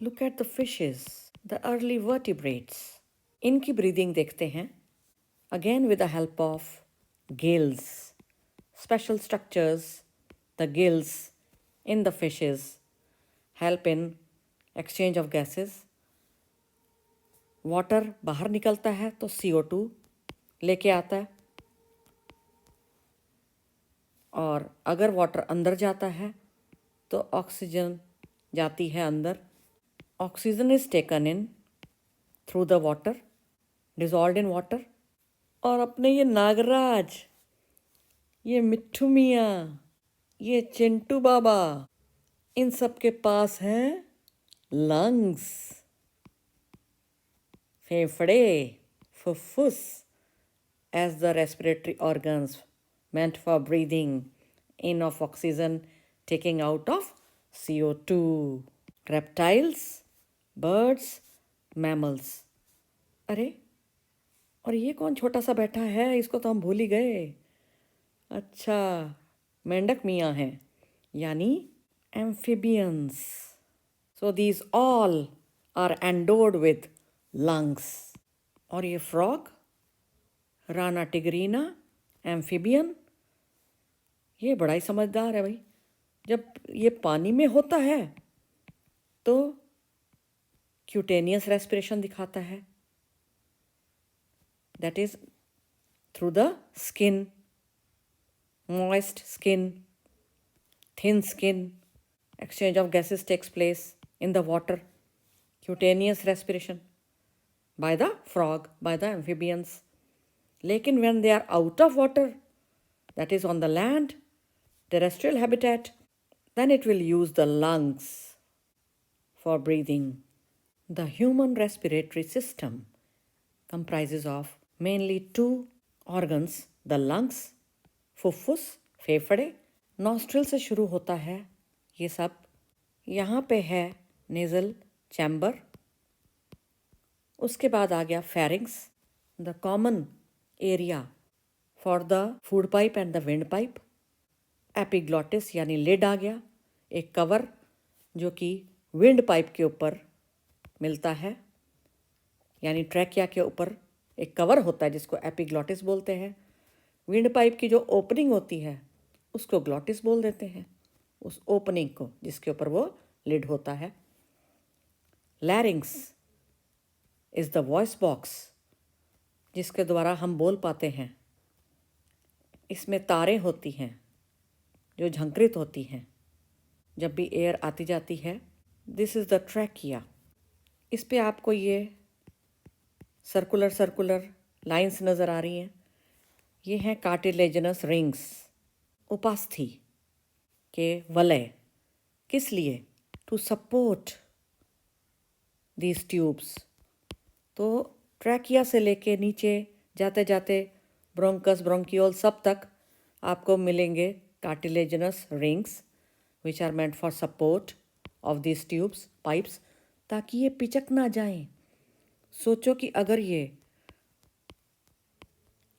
Look at the fishes, the early vertebrates. इनकी breathing देखते हैं। Again with the help of gills, special structures, the gills in the fishes help in exchange of gases. Water बाहर निकलता है तो CO2 लेके आता है, और अगर वाटर अंदर जाता है तो ऑक्सीजन जाती है अंदर। Oxygen is taken in through the water, dissolved in water. और अपने ये नागराज, ये मिट्ठू मियाँ, ये चिंटू बाबा, इन सब के पास हैं लंग्स, फेफड़े, फुफ्फुस, as the respiratory organs meant for breathing in of oxygen, taking out of CO2. Reptiles, birds, mammals. अरे, और ये कौन छोटा सा बैठा है? इसको तो हम भूल ही गए। अच्छा, मेंढक मियाँ हैं, यानी amphibians. So these all are endowed with lungs. और ये frog, राना टिगरीना, एम्फीबियन, ये बड़ा ही समझदार है भाई। जब ये पानी में होता है तो क्यूटेनियस रेस्पिरेशन दिखाता है, that is through the skin, moist skin, thin skin, exchange of gases takes place in the water, cutaneous respiration by the frog, by the amphibians. लेकिन when they are out of water, that is on the land, terrestrial habitat, then it will use the lungs for breathing. The human respiratory system comprises of mainly two organs, the lungs, फुफ्फुस, फेफड़े, nostril से शुरू होता है ये सब। यहाँ पे है नेजल चैम्बर, उसके बाद आ गया pharynx, the common area for the food pipe and the wind pipe. Epiglottis यानी लिड आ गया, एक कवर जो कि विंड पाइप के ऊपर मिलता है, यानी ट्रैकिया के ऊपर एक कवर होता है जिसको एपिग्लॉटिस बोलते हैं। विंड पाइप की जो ओपनिंग होती है उसको ग्लॉटिस बोल देते हैं, उस ओपनिंग को जिसके ऊपर वो लिड होता है। लैरिंग्स इज द वॉइस बॉक्स जिसके द्वारा हम बोल पाते हैं। इसमें तारें होती हैं जो झंकृत होती हैं जब भी एयर आती जाती है। This is the trachea. इस पे आपको ये सर्कुलर लाइंस नज़र आ रही हैं, ये हैं कार्टिलेजनस रिंग्स, उपास्थि के वलय। किस लिए? To support these tubes. तो ट्रैकिया से लेके नीचे जाते जाते ब्रोंकस, ब्रोंकियोल सब तक आपको मिलेंगे cartilaginous rings which are meant for support of this tubes, pipes, ताकि ये पिचक ना जाएं। सोचो कि अगर ये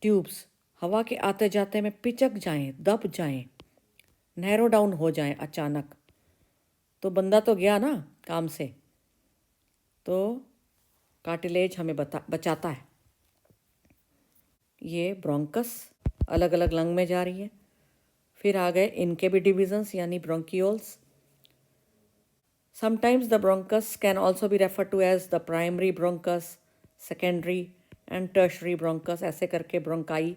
ट्यूब्स हवा के आते जाते में पिचक जाएं, दब जाएं, नैरो डाउन हो जाएं अचानक, तो बंदा तो गया ना काम से। तो कार्टिलेज हमें बचाता है। ये ब्रोंकस अलग अलग लंग में जा रही है। फिर आ गए इनके भी डिविजन्स यानी bronchioles. Sometimes the bronchus can also be refer to as the primary bronchus, secondary and tertiary bronchus, ऐसे करके ब्रोंकाई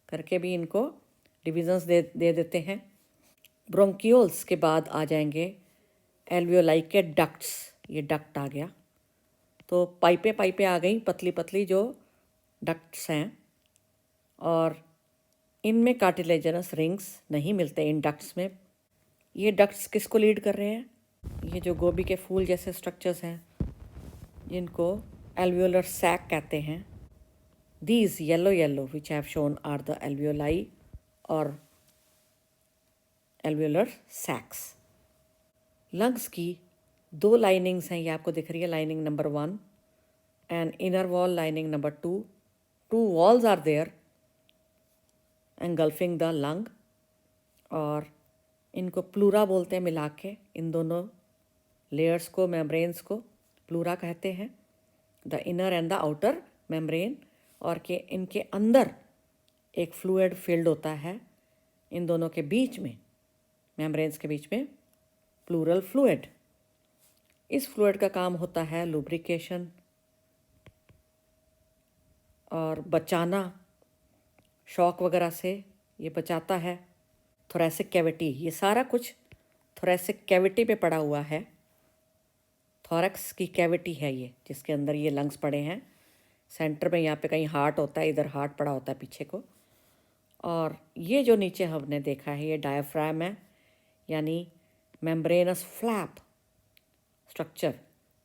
करके भी इनको डिविजन्स दे देते हैं। ब्रोंकियोल्स के बाद आ जाएंगे एल्वियोलाई के डक्ट्स। ये डक्ट आ गया, तो पाइपें आ गई पतली पतली जो डक्ट्स हैं, और इनमें कार्टिलेजनस रिंग्स नहीं मिलते इन डक्ट्स में। ये डक्ट्स किसको लीड कर रहे हैं? ये जो गोभी के फूल जैसे स्ट्रक्चर्स हैं जिनको एल्वियोलर सैक कहते हैं। These yellow which have shown are the alveoli और एल्वियोलर सैक्स। लंग्स की दो लाइनिंग्स हैं, ये आपको दिख रही है, lining number 1 and inner wall lining number 2। Two walls are there engulfing the lung, और इनको प्लूरा बोलते हैं मिला के इन दोनों लेयर्स को, मेम्ब्रेन्स को। प्लूरा कहते हैं, the inner and the outer membrane, और के इनके अंदर एक फ्लूइड फील्ड होता है, इन दोनों के बीच में, मेम्ब्रेन्स के बीच में प्लूरल फ्लूइड। इस फ्लूइड का काम होता है लुब्रिकेशन और बचाना, शॉक वगैरह से ये बचाता है। थोरेसिक कैविटी, ये सारा कुछ थोरेसिक कैविटी पे पड़ा हुआ है। थोरैक्स की कैविटी है ये, जिसके अंदर ये लंग्स पड़े हैं। सेंटर में यहाँ पे कहीं हार्ट होता है, इधर हार्ट पड़ा होता है पीछे को। और ये जो नीचे हमने देखा है ये डायफ्राम है, यानी मेम्ब्रेनस फ्लैप स्ट्रक्चर,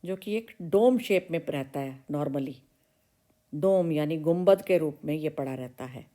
जो कि एक डोम शेप में रहता है नॉर्मली। डोम यानी गुंबद के रूप में ये पड़ा रहता है।